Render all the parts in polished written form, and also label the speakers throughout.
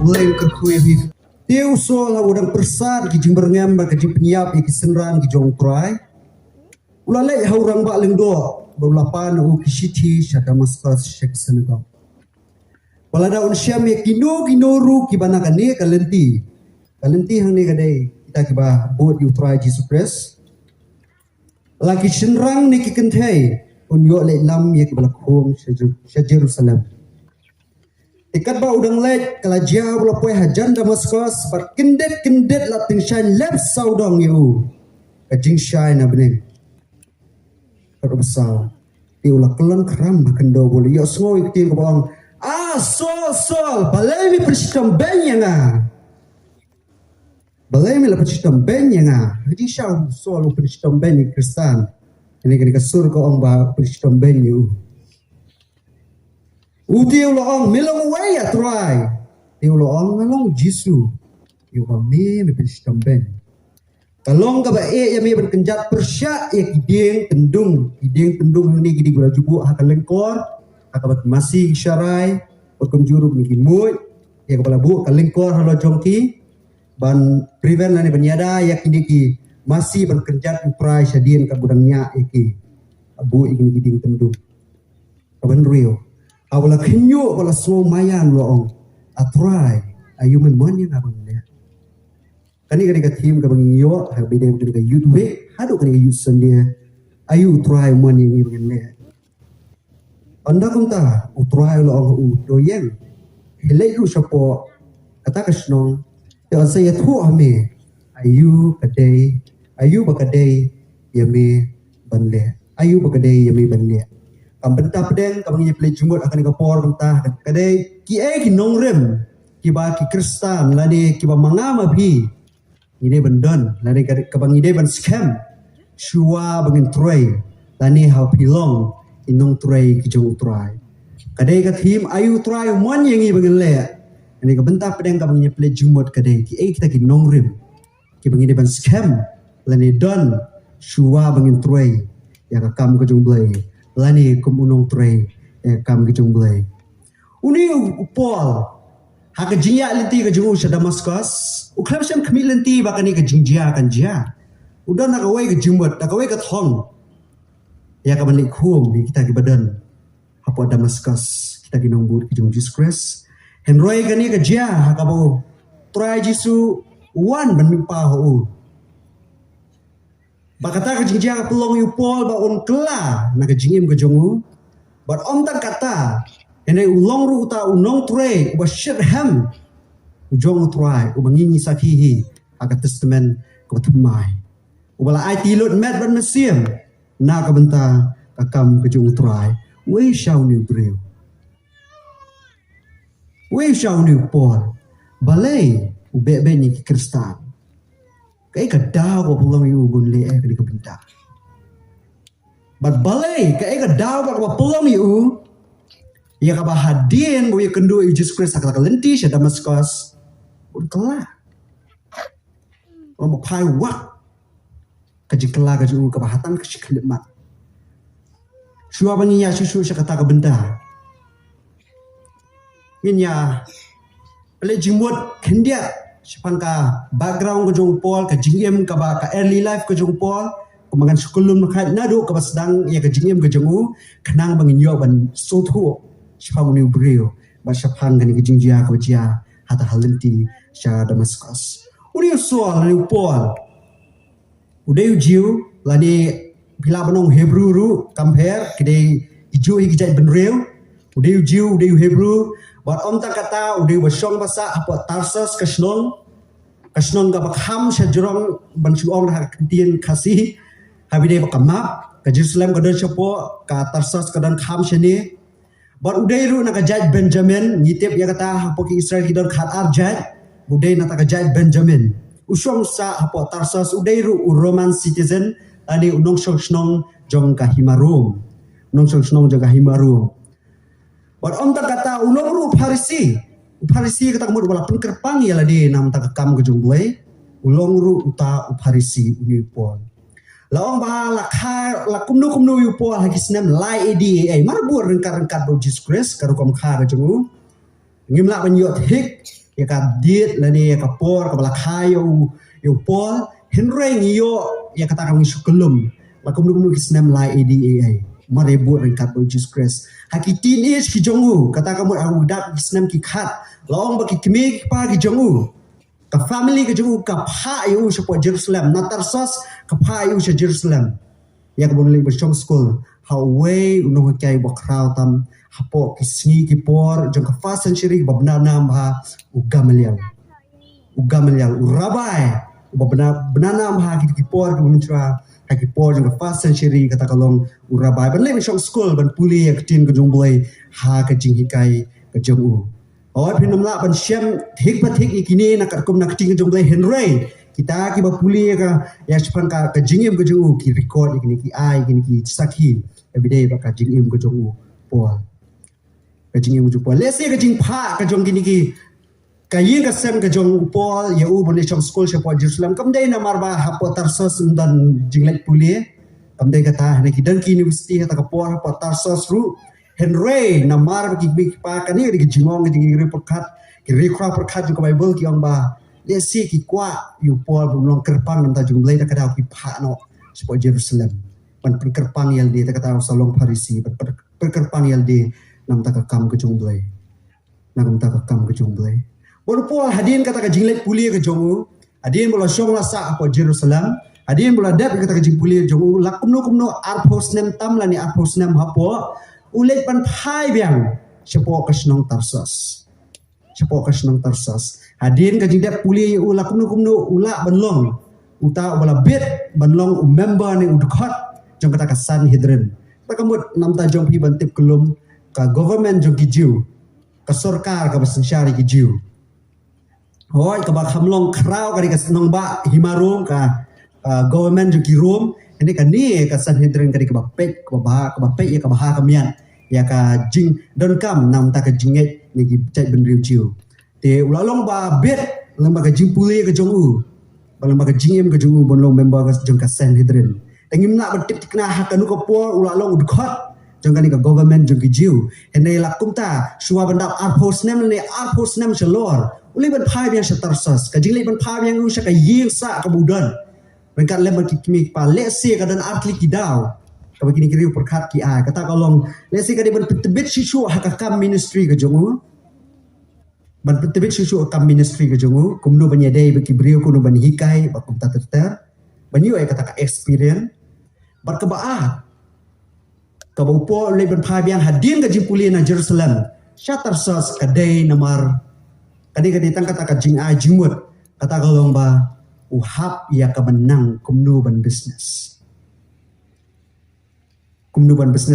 Speaker 1: Mulai kerkuih Teu sol udang persat ki jing berngam ba ki penyiap ki senran ki jong try. Ulalai haurang ba lengdo berlapan u ki siti syada Damascus Sheikh Senegal. Walada un syam ye kino ru ki banakane kalenti. Kalenti hang ni kadai kita ki ba buat you try Jesus Christ. Lagi senrang ni ki kentai un yo le lam ye ki balakhom sya Jerusalem. Ikat ba udang lek kala jauh lapoi hajan Damascus bar kendet la ting shine lep saudong you kajing shine abne karo besau ti ula kelan kram kendo bole yo sngo ikti ko bang sol balai mi persistem benyanga balai mi la persistem benyanga di shau sol persistem ben Kristan ini kan kasur ko ang ba persistem ben you Utiu loong milong waya try. Tiu loong ngalong Jisu. Tiu kami mepestam ben. Kalong ka ba ya mi berkenjat persya ya kideng tendung ni gidi gula jubu hakalengkor akabat masih syarai okom juruk ni kimui ya kepala bu kalengkor halo jongki ban prevent lani banyada ya kidiki masih berkenjat uprai syadien ka budangnya iki abu ingin giding tendung. Kaban rio awala kenyo wala so mayan loong atry ayu memon yang abang dia kani ka team ka bangyo ha bide ka youtube hadu ka youth sandia ayu try mon yang ibang dia anda kunta utry loong u doyen helai lu sapo kata kasnong ya saya thu ame ayu bakadai yame banle ayu bakadai yame banle bentah pedeng kabang play jumut akan kapor bentah kadai ki ki nongrem ki ba ki Kristan lani ki ba mangama bi ide bendon lani kabang ide ban scam shua bangin troy lani how pilong inong troy ki jong troy kadai ka team ayu troy mon yang i bangin le ani ka bentah pedeng kabang play jumut kadai ki kita ki nongrem ki bangin ide ban scam lani don shua bangin troy ya ka kam ka jong blay lani kumunong tray kam gijong blay uni upol haka jingya lenti ka jungu sa Damascus uklap syam kami lenti baka ni ka jingjia kan jia udah nakaway ka jumbat nakaway ka thong ya ka balik home di kita ki badan hapo Damascus kita ginong bud ki jung Jesus Christ henroy ka ni ka jia haka bo try Jisu one ban mipa ho Bakata ka jingjia ka pelong yu pol ba on kela na ka jingim ka jongu but om tak kata ene ulong ru uta unong tre ba shit ham ujong try ubangingi sakihi aga testament ko tumai ubala ai tilot met ban mesim na ka benta ka kam ka jong try we shall new brew we shall new pol balai ube ni ki Kristan kay kadaw ko pulong yu bunli kadi kabenta but balay kay kadaw ko pulong yu ya kabahadin bo yu kendo yu Jesus Christ sakala lenti sa Damascus un kala mo pai wak kajikla kaju kabahatan kashiklemat shua bangiya susu sa kata kabenta minya pele jimut kendia Sepangka background ko jong pol ka jingem ka ba ka early life ko jong pol kumangan sukulun makat nado ka basdang ya ka jingem ka jongu kanang banginyo ban sotu sepang ni brio ba sepang kan ka jingjia ko jia hata halenti sa Damascus uri soal ni pol udai jiu lani bila banong Hebrew ru compare kidai ijo higijai benreu udai jiu udai Hebrew Bat om tak kata udah bersong basa apa Tarsus kasnon ka bakham sa jorong bansuong na kentien kasih habide bakamap ka Jerusalem ka don siapo ka Tarsus ka don kham sini bat udah ru na ka judge Benjamin ngitip ya kata apa ki Israel ki don khat arjat udah na ta ka judge Benjamin usong sa apa Tarsus udah ru Roman citizen ani unong song jong ka himarum nong song jong ka himarum But om tak kata ulong ru Farisi kata kemudian wala pengkerpang ya ladi nam tak kam ke jongblay ulong ru uta uparisi uni pol laong ba la kumno yu pol haki snem lai edi ai mar buat rengkat Jesus Christ karu kom kha ka jungu ngimla ban yot hik ya ka diet la ni ya ka por ka la khayo yu pol henreng yo ya kata kami syukulum la kumno haki snem lai edi ai mar buat rengkat Jesus Christ haki teenage ki jongu kata kamu aku dak haki snem ki khat laong ba ki kemi pa ki jongu ka family ke jungu ka pha yu sepo Jerusalem na Tarsus ka pha yu se Jerusalem ya ka bonli bersong school how way uno kai bo crowd tam hapo kisni ki por jong ka first century babna nam ha ugamalial urabai babna nam ha ki por ki muntra ha ki por jong ka first century kata kalong urabai bonli bersong school ban puli ya tin ke jong boy ha ka jing hikai ka jong oh pinamla ban syam thik pathik ikini nak kum nak ting jong Henry kita ki bapuli ka ya sepan ka jingim ke jong ki record ikini ki ai ikini ki sakhi everyday ba ka jingim ke jong pol ka jingim ke pol lese ka jing pha ka jong kini ki ka yin ka sem ka jong pol ya u boleh chong school sepo Jerusalem kam dai na marba hapo Tarsus dan jinglek puli kam dai kata ne ki dan ki university ta ka por hapo Tarsus ru Henry namar ki big pa kani di jingong di perkat ki rekra perkat juga Bible ki ang ba lesi ki kwa yu pol bulong kerpang nam ta jung blai ta kada ki pha no sepo Jerusalem pan kerpang yal di ta kata salong Farisi kerpang yal di nam ta ka kam ke jung blai nam ta ka kam ke jung blai bon pol hadin kata ka jinglek puli ke jong hadin bola syong la sa apa Jerusalem hadin bola dap kata ka jing puli jong la kumno arpos nem tam la ni arpos nem hapo ulet pan phai biang sepo kasnong Tarsus hadin ka jingdap puli ula kumno ula banlong uta bala bet banlong member ni udkhot jong kata ka Sanhedrin ta kamut nam ta jong pi bantip kelum ka government jong kijiu ka sarkar ka basensyari kijiu hoi ka ba khamlong kraw ka di kasnong ba himarum ka government jong kirum ini kan ni ka Sanhedrin ka di ka pek ya ka baha kamian ya ka jing don kam nam ta ka jinget ni gi cai ben riu jiu te ulalong ba bet lamba ka jing puli ka jong u lamba ka jingem ka jong u bon long member ka jong ka Sanhedrin tengim na ba tip tikna ha ka nu ka por ulalong udkhot jong ka ni ka government jong ki jiu hene lakum ta suwa bandap arpos nem chalor uli ban phai biang Tarsus ka jingle ban phai biang u sa ka ying sa ka budan Rengkat lembar kimi pa lesi kadan atli kidau kaba kini kiri perkat ki ai kata kalong lesi kadi ban tebit sisu hakakam ministry ke jongu ban tebit sisu akam ministry ke jongu kumno banyadai baki brio kuno ban hikai bakum tater banyu ai kata ka experience bar kaba kaba upo le ban phabian hadin ka jimpuli na Jerusalem Tarsus kadai namar kadi tangkata ka jing ai jingmut kata kalong ba uhap ia kemenang kumnu ban business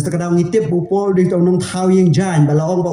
Speaker 1: terkadang ngitip upol di tong thau yang jan balaong ba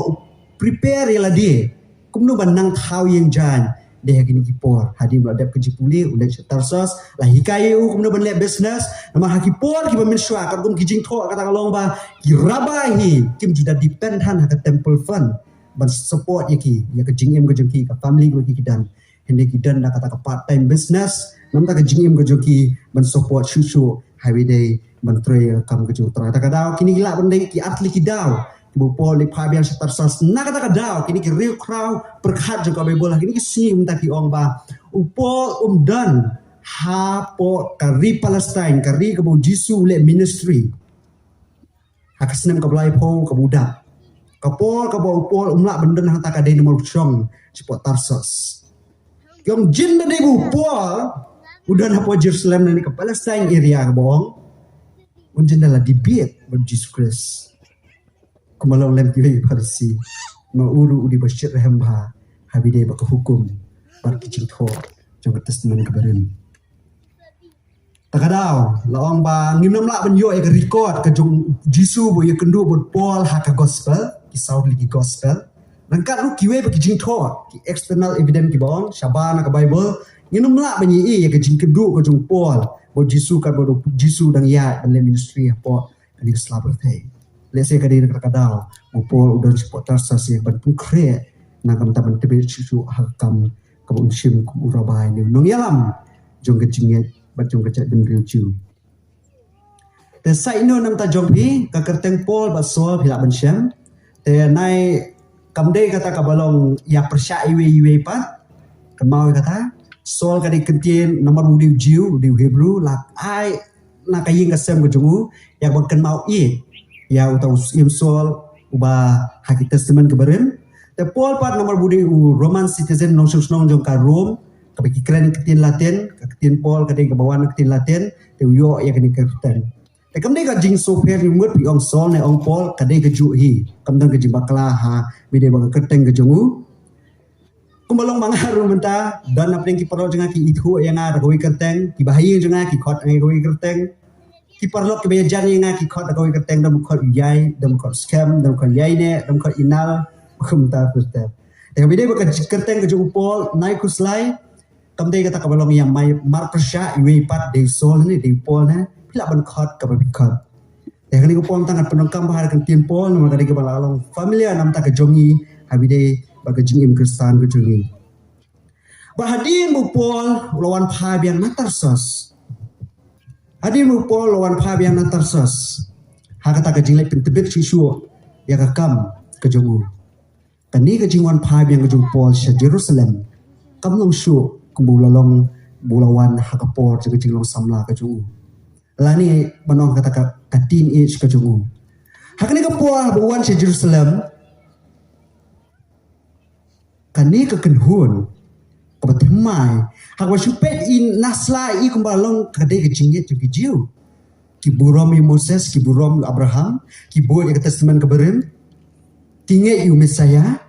Speaker 1: prepare la dia kumnu ban nang thau yang jan de hakini kipor hadi meladap ke jipuli ulai Tarsus la hikayu kumnu ban le business nama hakipor ki peminswa kan kum kijing tho kata kalong ba kirabahi kim juda depend han ha temple fund ban support yaki ya ke jingem ke jengki ka family ko ki dan hindi kidan na kata ka part time business nam ta ka jingim ka joki ban support shushu highway day ban troy kam ka jutra ta ka daw kini gila bandai ki atli ki daw bu pol li phabian Tarsus na kata ka daw kini ki real crowd perkhat jo ka Bible kini ki sim ta ki ong ba upol dan ha po kari Palestine kari ka bu Jisu le ministry hakasnem ka blai po ka budak ka pol ka bu upol umla benden hang ta ka dei nomor chong support Tarsus yang jin na di bupol udah na po Jerusalem na ni ka Palestine area ka bohong unjin na la debate ban Jesus Christ kumalong lem kiwi Farisi mauru udi basyir hemba habide ba hukum bar kicing tho jong testament kabarin takadaw laong ba ngimnom la ban yo e ka record ka jong Jesus bo ye kendu bon Paul ha ka gospel ki saud lagi gospel Rangkat lu kiwe bagi jing tho ki external evidence ki bawang syabana ka Bible nginum la banyi ya ke jing kedu ka jung Paul bo Jisu ka bo Jisu dang ya dan le ministry apa ani slaber thai lese ka dir ka daw bo Paul udan support Tarsus ya ban pun kre na kam ta ban tebe Jisu hakam ka bon shim ku urabai ni nong yalam jong ke jinget bat jong ke chat ben riu chu te sai no nam ta jong hi ka kerteng Paul ba sol phila ban syam te nai kamde kata ka balong ya persya iwe pat kemau kata sol ka di kentien nomor diu jiu diu Hebrew lak ai na ka ying kasem ke jongu ya ban ken mau i ya utau im sol uba haki testament ke beren te Paul pat nomor budi Roman citizen nong nong jong ka Rome ka bagi keren ketin Latin ka ketin Paul ka dei ka bawan ketin Latin te yo ya kini kerten te kamde ka jing so per ni mut pi ong sol ne ong Paul ka dei ka ju hi kamdang ka jing bakla ha bide bang kerteng ke jongu kumbalong mangaru menta dan apeng ki parlo janga ki itu yang ada koi kerteng ki bahaya janga ki khot ngai koi kerteng ki parlo ke bejan yang ki khot koi kerteng dam khot yai dam khot scam dam khot yai ne dam khot inal kumta pusta te bide bang kerteng ke jongu Paul nai kuslai kamde kata kabalong yang mai mar persya iwe pat de sol ni de Paul na pila ban khot ka ba khot yang ni ko Paul tangan penongkam bahar kan tim Paul nama kali ke balalong familia nam ta ke jongi habide bagi jingim Kristan ke jongi bahadir mu Paul lawan phabiang natarsos hadir mu Paul lawan phabiang natarsos hakata ke jinglek pentebet susu ya ka kam ke jongu kani ke jingwan phabiang ke jong Paul sa Jerusalem kam long su kumbulalong bulawan hakapor ke jinglong samla ke jongu lani banong kata ka tin age ke jongu hakani ke Paul buwan sa Jerusalem kani ke kenhun kebetemai hak wasupet in nasla i kumbalong kadai ke jinget ke jiu ki burom Moses ki burom Abraham ki boy ke testament ke beren tinge yu Mesaya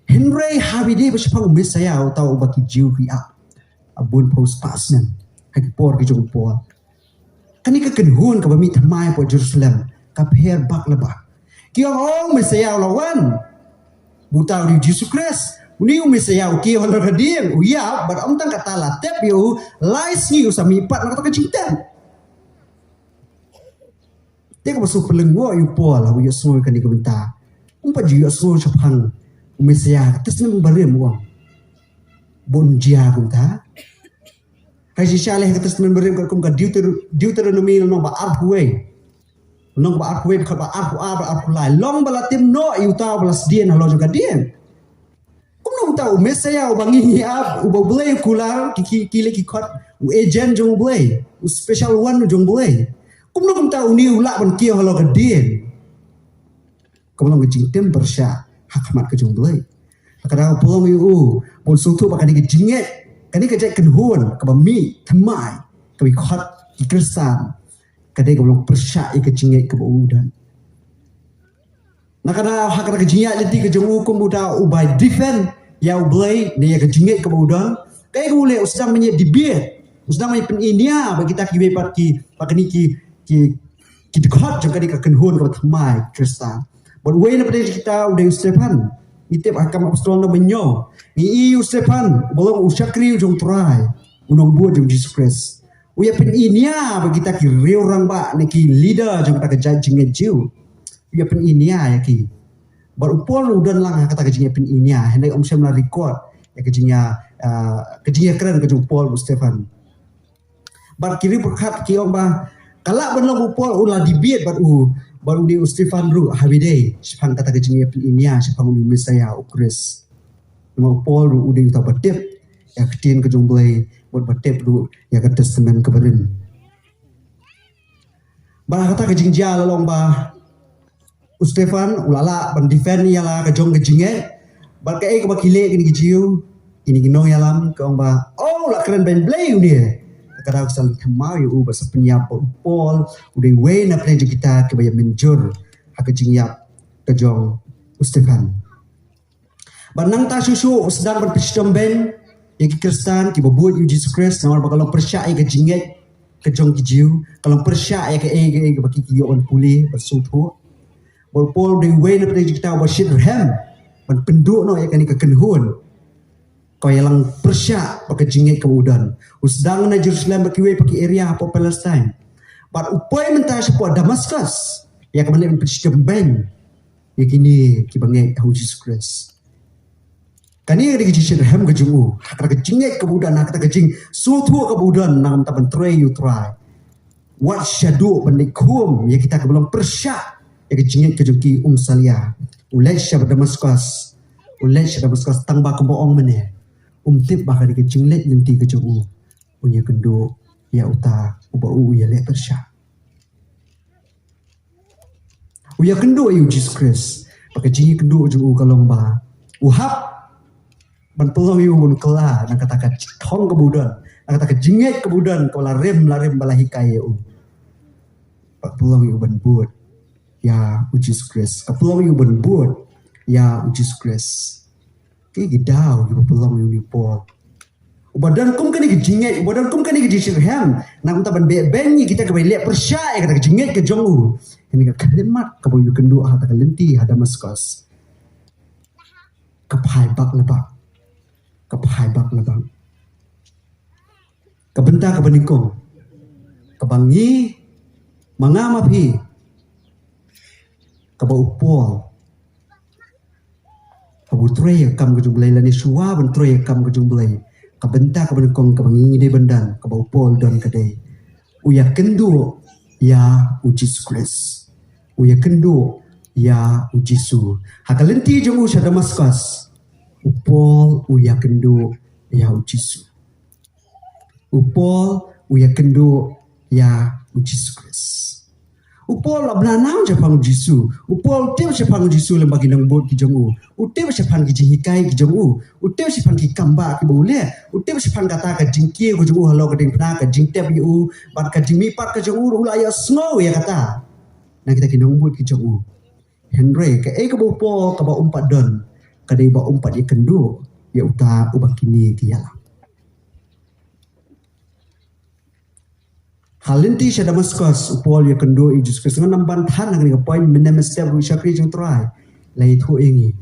Speaker 1: Henry habide besapang Mesaya atau baki jiu ki abun post pasnen hak por ke jong Paul kani ke kenhun ke bami temai po Jerusalem ka pher bak lebah ki ong Mesaya lawan buta di Jesus Christ uni Mesaya ki hono radien uya bar am tang kata la tep yu lais ni usami pat nak ka cinta te ko su pelengwo yu Paul hu yu so kan ni ko benta umpa ju yu so chapang Mesaya tesnem barem wong bon jia ko ta hai si sale ka tesnem barem ko ka Deuteronomy no ba arhuwe nong ba arhuwe ko ba arhu lai long balatim no yu ta balas dien halo juga dien nong tahu Mesaya ubangi ab ubulay kular kile kikot u agent jong bulay u special one jong bulay nong tahu ni ulak ban kia halo kedien nong kejingtem persya hakmat ke jong bulay kadang pulang yu pun sutu bakal dikejinget kani kejak kenhun kabami temai kabi khot ikresan kadai kabulong persya ikejinget ke udan nakana hakana kejinget leti ke jong hukum udah ubay defend ya ublay ni ya kejinget ke udang kai ule usdang menye dibet usdang menye peninia bagi kita ki pat ki pakani ki dekat jangka di kenhun ke temai Kristen but we na pada kita udah Stefan itep akam apostol na menyo ni Stefan bolong usyakri jong try unong buat jong Jesus Christ uya peninia bagi kita ki orang ba ni ki leader jang kita kejinget jiu uya peninia ya ki baru Paul udah lang kata kejinya pin ini hendak om saya record ya kejinya keren kejung Paul Stefan bar kiri berkat ki om bah kalak benang Paul ulah dibiet baru di Stefan ru habide sepang kata kejinya pin ini sepang di Mesaya ukris mau Paul ru udah uta betep ya ketin kejung belai buat betep ru ya ke testament keberen bar kata kejing dia lalong bah Stefan ulala ban defend yala ka jong kejinge bar ka e ka bakile kini kijiu ini gino yalam ka ba oh la keren ben blay ni kada sal kemau yu ba sapnya Paul udah we na plan kita ke baya menjur ha kejingya ka jong Stefan banang ta susu sedang berpistom ben yang Kristen ki babuat Jesus Christ na bakal persya e kejinge ka jong kijiu kalau persya e ka baki kiyo on puli bersutu Paul di way na pwede kita wasit hem man penduk no ya kani kekenhun kau yang persya pakai jingit ke udan usdang na Jerusalem pakai pakai area apa Palestine but upay mentah sebuah Damascus ya kemana pecah ben ya kini kibangai Jesus Christ Kani ada kejing hem kejungu, kata kejinget kebudan, kata kejing suatu kebudan nang taban tray you try. What shadow pendikum ya kita belum persyak ya kejinget kejungki salia. Ulai syab Damaskus, ulai syab Damaskus tangba keboong meneh. Tip bakal kejinglet nanti kejungu, punya kendo ya uta ubau ya le persyak. Uya kendo you Jesus Christ, pakai jingi kendo kejungu kalong ba. Uhap ban pelong yu bun kela nak katakan thong kebudan nak katakan jinget kebudan kau larem balahi kayu pak pelong yu ban buat ya Jesus Christ ka pelong yu ban buat ya Jesus Christ ki gidau yu pelong yu ni pol ubadan kum kan ni jinget ubadan kum kan ni Jesus ham nak ta ban benyi kita ke lek persya kata jinget ke jongu ini ka kalimat ka yu kendu ha ta lenti ha Damaskus ka phai bak lebak kapahai bak labang kabenta kabanikong kabangi mangamapi kabaupol kabutrey kam kejumblay lani suwa bentrey kam kejumblay kabenta kabanikong kabangi de bendan kabaupol dan kadai uya kendu ya Jesus Christ uya kendu ya Jisu hakalenti jongu sa Damaskus upol uya kendo ya Jisu. Upol uya kendo ya Jesus Christ. Upol ablanang japang Jisu. Upol tem japang Jisu lembagi nang bot ki jongu. Utem japang ki jihikai ki jongu. Utem japang ki kamba ki bole. Utem japang kata ka jingkie ko jongu halo ka ding pna ka jingtep yu bat ka jimi pat ka jongu ulaya snow ya kata. Na kita ki nang bot ki jongu. Henry ka ka upol ka ba umpat don. Kadai ba umpat ya kendo ya uta ubak kini kiyala. Halinti sa Damaskus upol ya kendo i Jesus Christ ngan nambantan nang ni poin menem step ru syakri jeng try lai thu ingi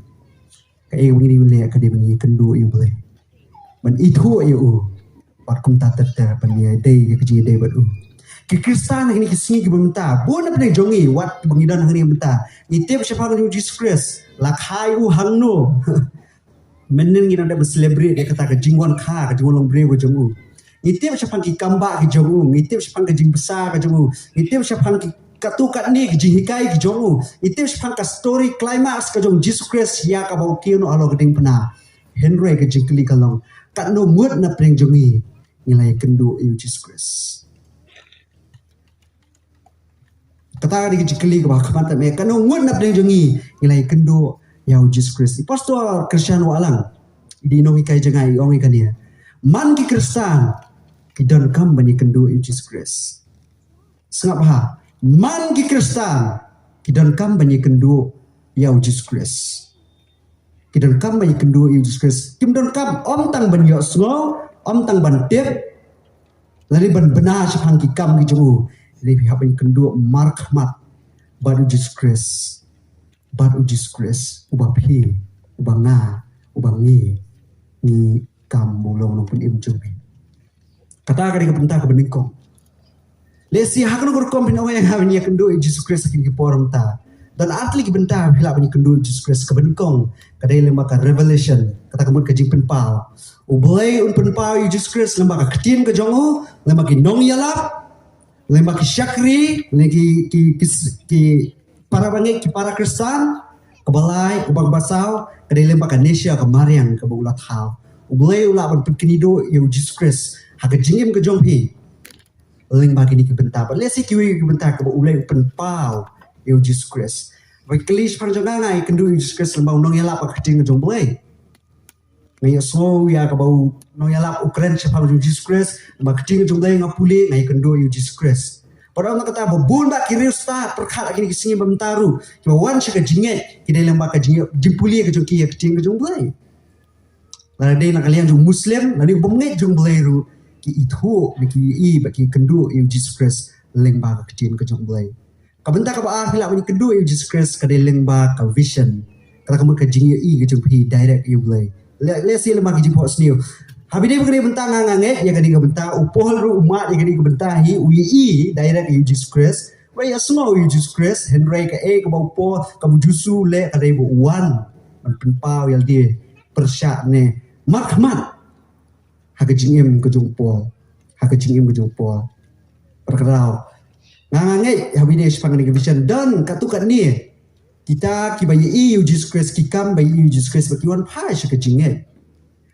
Speaker 1: ka wingi le kadai bangi kendo i boleh ban itu ya u pat kum ta ter ban ya dei ya keji dei bat u ki Kristan ini kisingi ki bemta bon na jongi wat bangidan nang ni bemta ni tep syapa nang Jesus Christ lakhai u hangno menen ngi nanda celebrate dia kata ka jingwan kha ka jingwan long bre ko jongu ngitip syapang ki kamba ki jongu ngitip syapang ka jing besar ka jongu ngitip syapang ki katukat ni ki jihikai ki jongu ngitip syapang ka story climax ka jong Jesus Christ ya ka bau kiu no alo geding pena Henry ka jingkli kalong kat no mut na preng jongi ngilai kendo you Jesus Christ kata di jingkli ka bakmat me kat no mut na preng jongi ngilai kendo ya Jesus Christ pastor Christian walang di no hikai jangai ong ikania man ki Kristan kidan kam bani kendo Jesus Christ sengap ha man ki Kristan kidan kam bani kendo ya Jesus Christ kidan kam bani kendo Jesus Christ kim don kam om tang ban yo sngo om tang ban tep lari ban bena sapang ki kam ki jumu lebi ha bani kendo markmat badu Jesus Christ badu Jesus Christ ubapi ubanga ubangi ni kam mulong nang pun imjubi kata kali kepentah ke beningkong lesi hakno gorkom bin awai ha ni kendo Jesus Christ kin ki porum ta dan atli ki bentah bila bani kendo Jesus Christ ke beningkong kadai lembaga revelation kata kemut ke jing penpal ublai un penpal Jesus Christ lembaga ketin ke jongo lembaga nong yalap lembaga syakri lagi ki para bangi ki para Kristan kebalai ubang basau kadai lembaga Nesia ke Mariang ke bulat hal ubulai ulah ban penkenido ya Jesus Christ haga jingim ke jongpi ling bagi ni ke bentar but lesi kiwi ke bentar ke ulai penpau ya Jesus Christ bai klis panjang ngai kendu Jesus Christ lembau nong yalap ke jing ke jongbulai ngai so ya ke bau nong yalap Ukraine siapa Jesus Christ lembau ke jing ke jongbulai ngapuli ngai kendu ya Jesus Christ padahal nak kata bubun tak kiri ustaz perkhat lagi ni kesini bentaru cuma wan syaka jinget kidai lembau ke jimpuli ke jongki ya ke jing ke jongbulai lalu nak kalian jung Muslim, lalu bengek jung beliru ki itu, ki i bagi kendu you Jesus Christ lengba kecil ke jung belai. Kabenta ka ba hilap ni kendu you Jesus Christ ka lengba ka vision. Kala kamu ka jing i ke jung pi direct you belai. Let's see lemba ki jing pos new. Habis dia berkena bentang nganget ya kadi ka benta upol ru umat ya kadi ka benta hi i direct you Jesus Christ. Wai ya semua you Jesus Christ Henry ka ka ba upol ka bujusu le ka dai bu wan man penpau yal dia. persyak ne markmat hakajingim kejungpol hakajingim kejungpol perkerau ngangai habine sepang ni vision dan katukat ni kita ki bayi Jesus Christ ki kam bayi Jesus Christ bakiwan phai sakajinget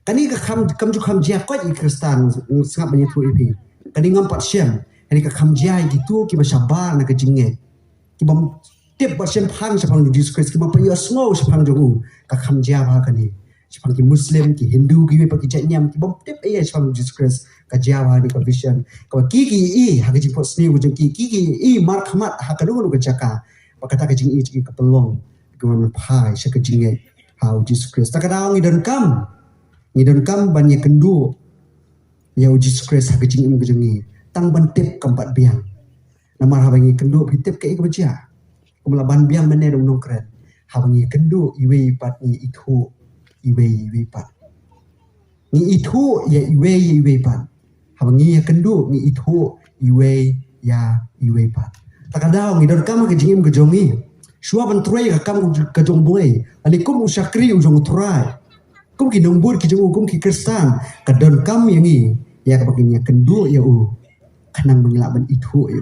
Speaker 1: kani ka kam ju kam jia ko i kristan sangap banyak tu ipi kani ngam pat siam kani ka kam jia gitu ki basabar na kajinget ki bam tip ba siam phang sapang Jesus Christ ki bam payo snow sapang jongu ka kam jia ba kani sepang ki Muslim ki Hindu ki pa ki janyam ki bom tip ai sepang Jesus Christ ka jawa ni ka vision ka ki i ha ki pot sni wujung ki i markhamat ha ka dulu ka jaka pa kata ka jing i ka pelong ki man phai sa ka jing ha Jesus Christ ta ka daw ngi don kam ban ye kendu ya Jesus Christ ha ka jing ka jing tang ban tip kampat biang namar ha bangi kendu pi tip ka i ka baca kumla ban biang mene dong nong kren ha bangi kendu iwe pat ni itu iwe pat ni itu ya iwe pat habangi ya kendu ni itu iwe pat takadaw ngi dor kam ke jingim ke jongi shua ban trai ka kam ke jong boy ali kum usakri ujong trai kum ki nombur ki jong kum ki kristan ka don kam yangi ya ka pakin ya kendu ya kanang mengilak ban itu ya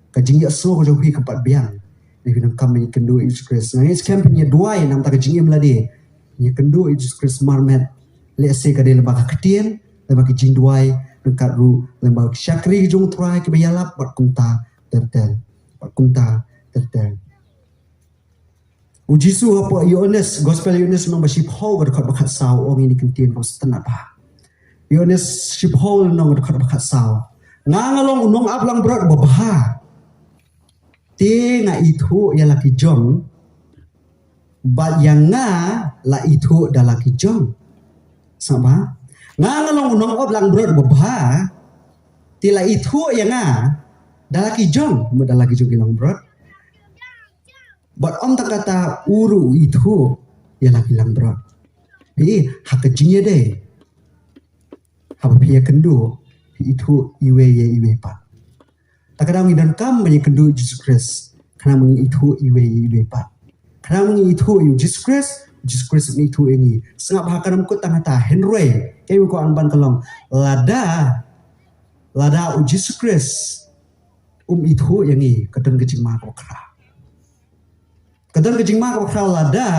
Speaker 1: ka jingi aso ko jong hi ka pat biang ni binang kam ni kendu Jesus Christ ngai scam punya dua ya nam ta ke jingim ladi ni kendu Jesus Christ marmet le se ka de lebak ketien lebak jingduai dekat ru lebak syakri jong trai ke bayalap bat kumta tertel ujisu apa Yohanes gospel Yohanes nong baship hau dekat bakat sau ong ini ketien ko stanat ba Yohanes ship hau nong dekat bakat sau ngangalong unong aplang berat babaha te nga itu ya laki jong bat yang nga la itu dalaki jong sama ngangalong unong aplang berat babaha te la itu yang nga dalaki jong mo dalaki jong ilang berat bat om tak kata uru itu ya laki lang berat jadi hak kejingnya deh hak pihak kendu itu iwe pat tak kadang dan kam banyak kendu Jesus Christ karena mengi itu iwe pat karena mengi itu Jesus Christ ni itu ini sengap hakanam ko tangata Henry kayu ko anban kalong lada Jesus Christ itu yang ni kadang kejing mak ko kra kadang kejing mak ko kra lada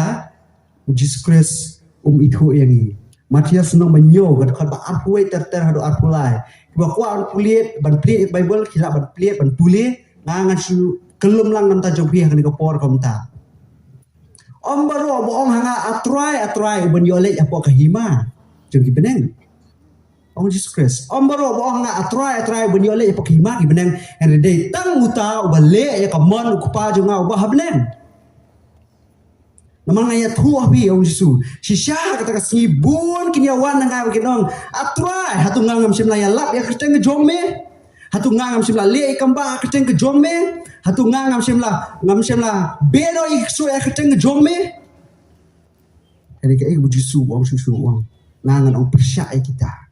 Speaker 1: Jesus Christ itu yang ni Matias nong menyo kad ba arpuai ter hado arpulai ba ko arpuliet ban pliet Bible kila ban pliet ban pule ngangan su kelum lang nam ta jopi kan ko por komta om baro bo ong hanga atrai ban yole apa ka hima jogi beneng ong Jesus Christ om baro bo ong hanga atrai ban yole apa ka hima ki beneng en de tang uta ba le ya ka mon ku pa jo nga ba habnen namang ayat huah bi ong Yesus sisha kata kasibun kinyawan nang aw kinong atrai hatu ngangam simla ya lap ya kristen ke jome hatu ngangam simla le ikamba kristen ke jome hatu ngam simla bero iksu ya kristen ke jome jadi ke ibu Yesus ong susu ong ngangan ong persya kita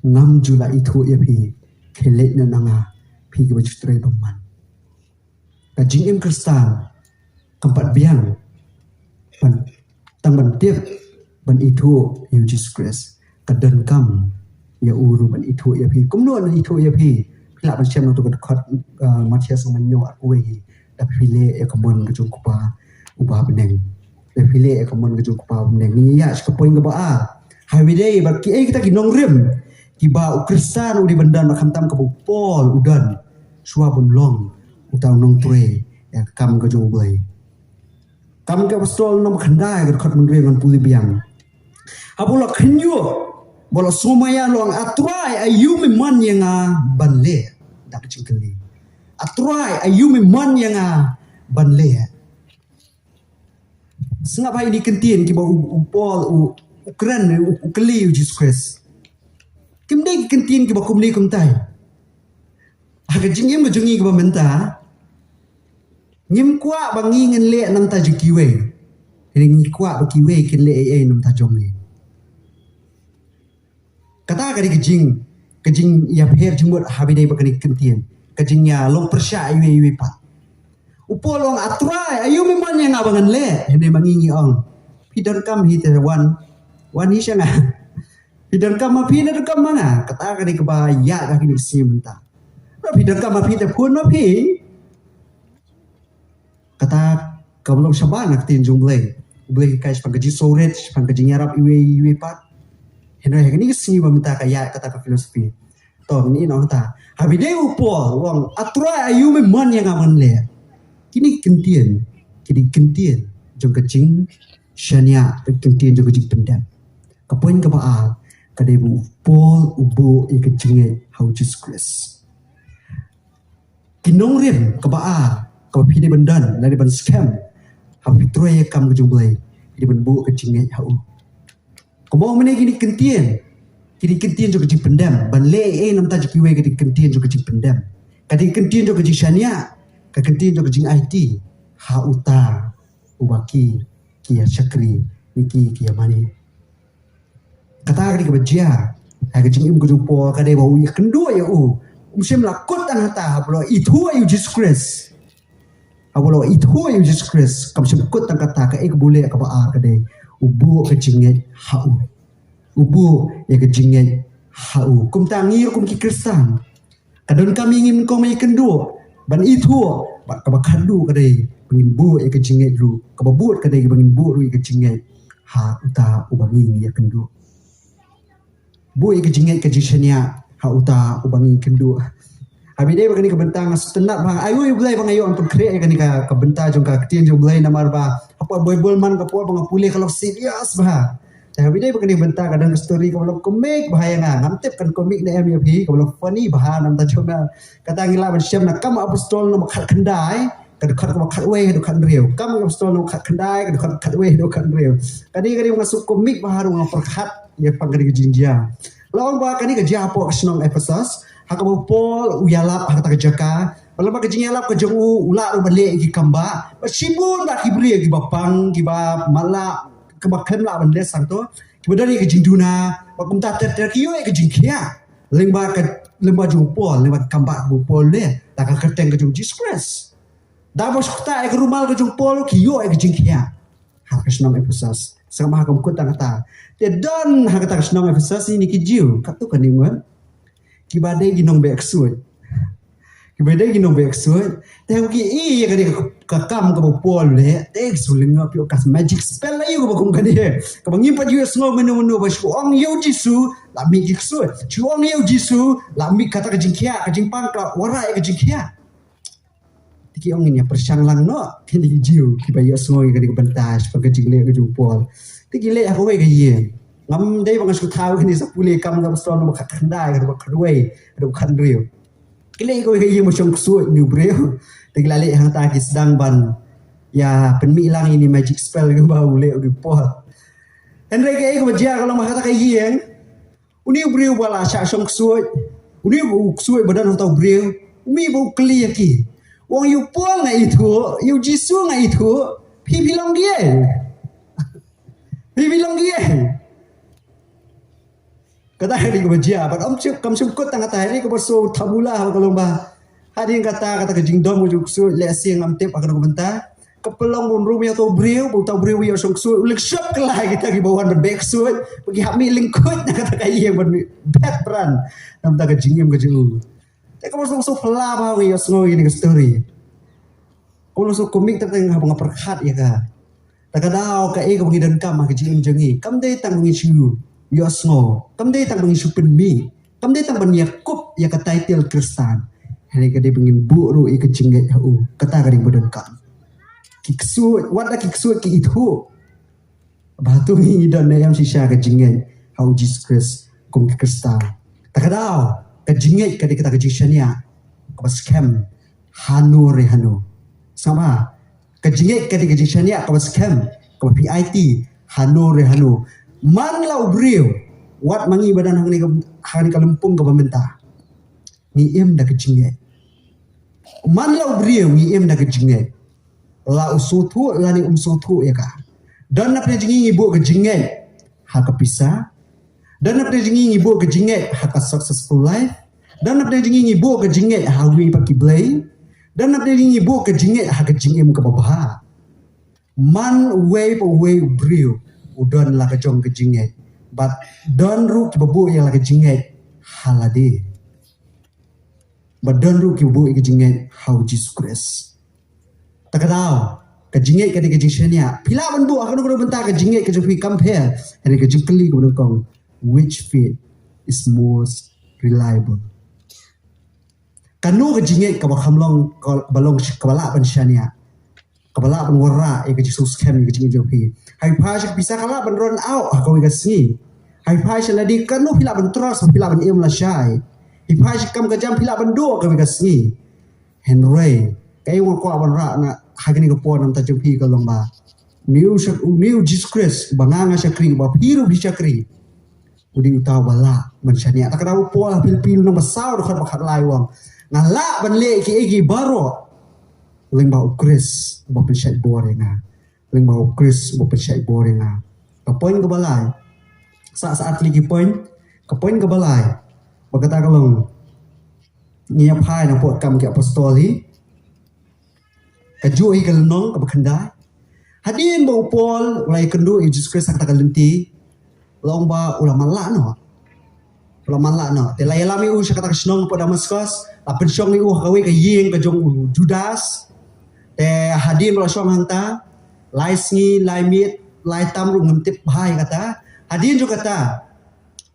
Speaker 1: ngam jula itu ya pi kelet na nanga pi ke baju trai paman kajing im kristan tempat biang ban tiap ban itu Jesus Christ kadan kam ya uru ban itu ya pi kumno ban itu ya pi pila ban siam tu kat Matias menyo akwe da pile ya kamon ke jungkupa ubah beneng da pile ya kamon ke jungkupa beneng ni ya skapoin ke ba highway day ba ki kita ki nong rem ki ba ukrisan udi bandan makam tam ke pol udan suwa bun long utang nong tre ya kam ke jung blai kam ke pastol nom khandai ke khat mengre ngan puli biang apola khnyu bola sumaya long atrai ayu me man yang banle dak chingkeli atrai ayu me man yang banle sengap hai di kentien ki ba upol ukran ukeli Jesus Christ kimdai kentien ki ba kumni kumtai aga jingim bajungi ki ba menta ngim kwa bangi ngen le nam ta jikiwe ini ngi kwa ba kiwe ken le nam ta jongi kata kali kejing ya pher jemut habidai ba kani kentien kejing ya long persya iwe pat upolong atrai ayu memang yang abangan le hene mangingi ong Pidan kam hi te wan hi syanga. Pidan kam ma pi na kam mana kata ka di ka ba ya ka kini si menta. Pidan kam ma pi te pun ma pi kata ka belum sabar nak tin jumble. Boleh kai pangkaji soret pangkaji nyarap iwe pat. Henry kini si menta ka ya kata ka filosofi. To ni no ta. Habi de upol wong atra ayu me man yang aman le. Kini kentian jong kecing syania kentian jong kecing pendam. Kapoin ka ba kadai bu pol ubo i kecing how Jesus Christ. Kinong rim ka ba ka pide bandan dari ban scam. Habi troye kam ke jumblai di ban bu kecing how. Kamo mene kini kentian jong kecing pendam ban le nam ta jikiwe kentian jong kecing pendam. Kadai kentian jong kecing syania ka kentian jong kecing IT ha uta ubaki kia syakri niki kia mani kata kali kebaja ha kecing im kujupo kadai bau ya kendua ya mesti melakut tan hata bro itu ayu Jesus Christ abolo itu ayu Jesus Christ kam sebut tan kata ka ek boleh ka ba kadai ubu kecing ha ubu ya kecing ha kum tangir kum ki Kristen kadon kami ingin kau mai kendua ban itu ka ba kandu kadai bangin bu ya kecing dulu ka ba buat kadai bangin bu ru ya kecing ha uta ubangi ya kendu bu ya kecing kejisanya ha uta ubangi kendu abi dai bagani ka bentang setenat bang ayu bulai bang ayu ampun kre kan ka benta jong ka ketien jong bulai namar ba apa bible man ka po bang pulih kalau serius bah tapi dai bagani benta kadang story ka belum komik bahaya ngantep kan komik na em yapi ka belum funny bah nam ta jona kata ngila ban syam na kam apostol no makhat kendai kadukhat ko makhat we kadukhat riau kam apostol no makhat kendai kadukhat we kadukhat riau kadi masuk komik baharu ngapakhat ya pangkari jinja lawan ba kani ka japo snong Ephesus hakabo Paul uyalap hakata jaka balama ka jingalap ka jongu ula ru bale ki kamba sibun ba kibri ki bapang ki ba mala ke bakhan la ban le santo ki badari ka jinduna ba kumta ter ki yo ka jingkhia lemba jong Paul lemba kamba bu Paul le ta ka keteng ka jong Jesus Christ da bos kta ka rumal ka jong Paul ki yo ka jingkhia ha ka snong Ephesus sama hakam kota kata dia don hakata ka snong Ephesus ini ki jiu katu kan ingwan ki badai ginong be eksuat te ki i ka di ka kam ka Paul le te suling ngapi kas magic spell la yu ba kum ka di ka bangi pa ju snong menu ba shu ong yo jisu la mi ki ksuat chu ong yo jisu la mi kata ka jingkhia ka jingpang ka wara ka jingkhia ki ong nya persang lang no kini jiu ki ba yo snong ka di ka bentas pa ka jingle ka ju Paul ti ki le ako we ka ye ngam dai bang su thau kini sa pule kam ka stol no ka khandai ka ba khadwei ka khan riu kile ko ye mo chong su new breu ti la le hang ta ki sedang ban ya penmi lang ini magic spell ka ba ule di Paul Henry ke ko ja kalau ma kata ka ye uni breu bala sa chong su uni bu su badan tau breu umi bu kli ki wong yu Paul ngai itu yu jisu ngai itu pi long dia bilang dia kata hari ko baja but chip kam sukut tang kata hari ko baso tabula kalau ba hari kata ke jingdom mo juksu le siang am tip akan ko benta kepelong bun rumia to breu bu tau breu yo song su lik shop kala kita ki bawan back su pergi hami lingkut kata kai yang bad brand nam ta ke jingem ke jingu te ko baso so pla ba yo snow ini story ko so komik tang habang perkhat ya ka takadao ka e ko gidan kam ka jing jangi kam dei tang ngi chu yo snow kam dei tang ngi chu penmi kam dei tang ban yakub ya ka title Kristen hari ka dei bengin bu ru e ka jingai hu kata ka ding bodan kam kiksu wat da kiksu ki itu batu ngi dan yam sisa ka jingai how Jesus Christ kum ki Kristen takadao ka jingai ka dei ka jishania ka scam hanu sama kejinget kadi kejishania ka scam ka PIT hanu man lau breu wat mangi badan hang ni kalumpung ka bamenta ni em da kejinget man lau breu ni em da kejinget la usutu la ni umsutu ya ka dan na prejingi ibu kejinget ha ka pisa dan na prejingi ibu kejinget ha ka successful life dan na prejingi ibu kejinget ha wi pa kiblay dan na prejingi ibu kejinget ha kejingem ka babaha Man wave away brew udon la kajong kejinget but don ru ki babu yang la kejinget halade but don ru ki babu kejinget how Jesus Christ takadau kejinget kadi kejingshania pila ban bu akan guna bentar kejinget kejing pi compare and kejing keli ko kong which faith is most reliable kanu kejinget ka bakhamlong balong kabala ban shania kabala ban warra e kejing scam kejing jopi hai pa shik bisa kala ban run out ka wi gasni hai pa shik ladi kanu pila ban trust pila ban em la shai hai pa shik kam ka jam pila ban do ka wi gasni henry kai wa ko ban ra na hagani ko po nam ta jopi ka lomba new Jesus Christ banganga syakri ba piru di syakri udi utaw bala ban shania takaraw po pil na masaw do khat lai wang ngala ban le ki egi baro leng ba Chris ba pensai borenga leng ba Chris ba pensai borenga ka point ka balai saat lagi point ka balai bagata kalong nia phai na po kam ke apostoli ka ju ai kalnong ka bakhandai hadin ba upol ulai kendu Jesus Christ tak kalenti long ba ulama la no te la yalami u sa kata snong po Damascus la pensyong u kawe ka yeng ka jong Judas te hadin lo syong hangta lai sngi lai mit lai tam ru ngentip bhai kata hadin jo kata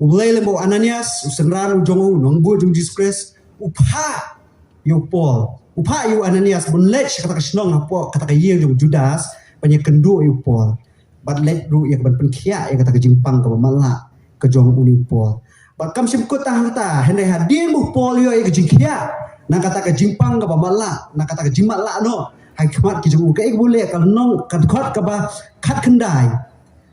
Speaker 1: ulai lembo Ananias usenran jong u nong bu jong Jesus Christ upha yo Paul upha yo Ananias bun lech kata snong po kata ka yeng jong Judas banyak kendu yo Paul but let ru ya ban penkhia ya kata ke jimpang ka mala ke jong uni Paul but kam sim ko tang ta hende hadin bu Paul yo ya ke jingkhia na kata ke jimpang ka mala na kata ke jimala no hai khmat ki jong ke boleh kal nong kat khot ka ba khat khandai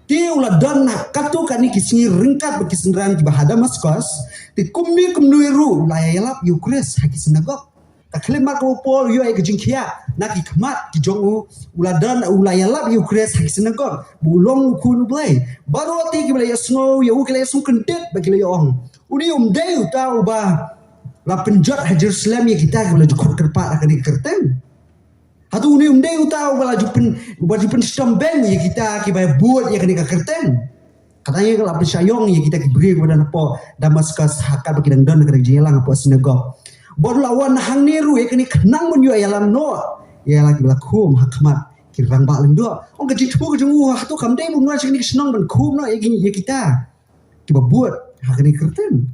Speaker 1: tiu la don na katu ka ni kisni ringkat be kisnran di bahada Damascus ti kumni ru la ya lap yu Chris ha kisnagok ka klemat ko Paul yo ke jingkhia na ki khmat ki jong uladan ulayalap yu Chris ha kisnagok bulong kun blai baro ti ki blai snow yu ke le su kendet bagi le ong uni dei tau ba la penjat ha Jerusalem ya kita ke blai jukot kerpat akan dikerten hatu uni dei tau ba baju pen stambeng ya kita ki bai buat ya kan dikerten katanya kalau pensayong ya kita ki beri kepada napo Damascus hakal bagi dan don ke jelang apa sinagog bod lawan hang niru ya kini kenang mun yo alam no ya lagi belakum hakmat kirang ba leng do ong ke jitu ke jung tu kam dei mun sing ni senang ban kum no ya kita tiba buat hak ni kerten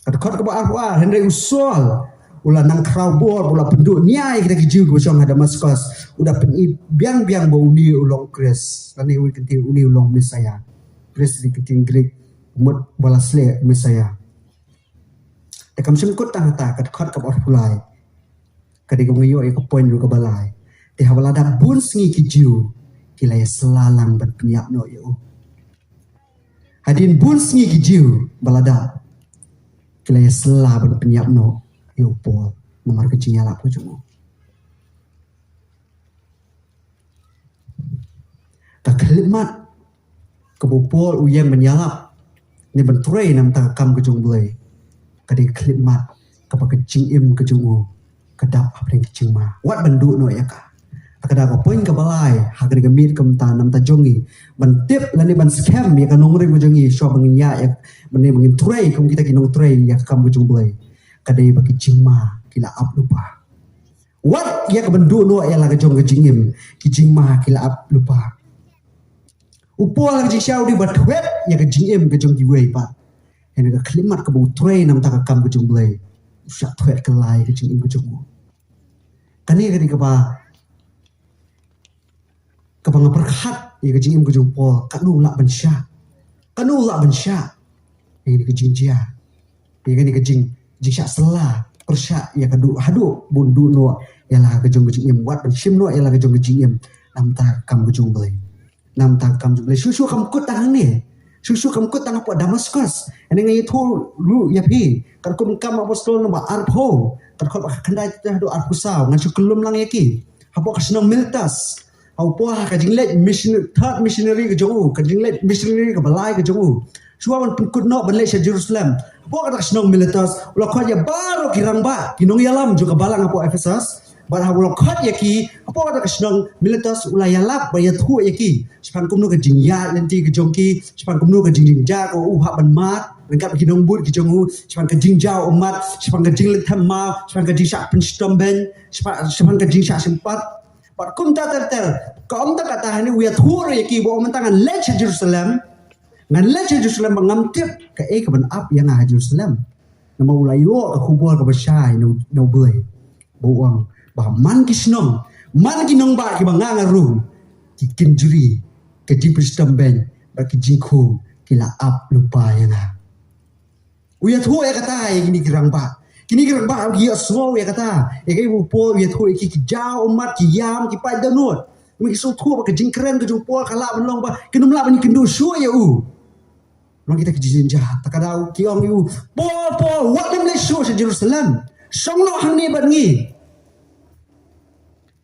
Speaker 1: kad khot ke ba arwa henry usol ula nang kraw bor ula penduk niai kita kiju ke song Damascus udah biang-biang bau uni ulong Chris lani wi kenti uni ulong Mesaya Chris di keting Greek mut balasle Mesayaแต่คำซึ่งก็ต่างๆกับคอดกับอดผู้ลายก็ได้กงยอยกับปอยอยู่กับbalaiแต่หาเวลาดับบุญสงีกิจิวกิเลสselalang ban penyak no yo hadin bun sงีกิจิวbaladaกิเลสsela ban penyak no yo pol nomor kecinya la po jumo ka kalimat kebopol uyang menyalap ni ban turai nam ta kam kejung bulai kadai kalimat kepada kecing im kejungu kedap apa yang kecing ma wat bandu no ya ka akada ko poin ka balai hagri gamit kam ta nam ta jongi ban tip lani ban scam ya ka nongri mo jongi sho bangin ya bangin tray kum kita kinong tray ya kam kejung bulai kadai ba kecing ma kila ap lupa wat ya ka bandu no ya la kejong kecing im kecing ma kila ap lupa upo la kecing syau di batwet ya kecing im kejong diwei pa yang ka kalimat ka bu tray nam ta ka kam kejung bulai usah tuet kelai kecing im kejung kani ka di ka ba ngaperkhat ya kecing im kejung po kanu la ban sya ya kecing jia ya kani kecing jisya sela persya ya kadu hadu bundu no ya la kejung im wat ban sim no ya la kejung im nam ta kam kejung bulai susu kam kut tang ni susu kam kut tang apa Damascus ene ngai thu lu ya pi kan kum kam apostol no ba arpo kan ko khandai ta do arpo saw ngan su kelum lang yaki hapo kasnong miltas au po ka jinglet missionary third missionary ke jongu ka jinglet missionary ke balai ke jongu suawan pengkut no ban le Jerusalem hapo ka kasnong miltas ulah ko ya baro kirang ba kinong yalam juga balang apo Efesus Bar habulok khat yaki apa kata kesnong militas ulayalap baya thu yaki sepan kumnu ke jingya lenti ke jongki sepan kumnu ke jingja ko uha ban mat lengkap ki nombut ki jongu sepan ke jingjau umat sepan ke jing letham ma sepan ke jingsa penstomben sepan ke jingsa sempat par kum ta ter kom ta kata hani uya thu yaki bo mentangan lech Jerusalem ngan lech Jerusalem mengamtip ke ke ban up yang ah Jerusalem nama ulayo ke kubur ke besai no boy boang bah man kisnong ba ki banganga ru ki kinjuri ke jing penstomben ba ki jingku ki la up lupa yang ah uya thu kata ini gerang ba kini gerang ba dia semua kata kai po uya thu ki jauh umat ki yam ki pai danut mi so thu ba ke jing keren ke jupol kala menlong ba kinum la ni kendu su ya Long kita ke jin jahat takadau ki ong yu po what them le su Jerusalem song no hang ni ban ngi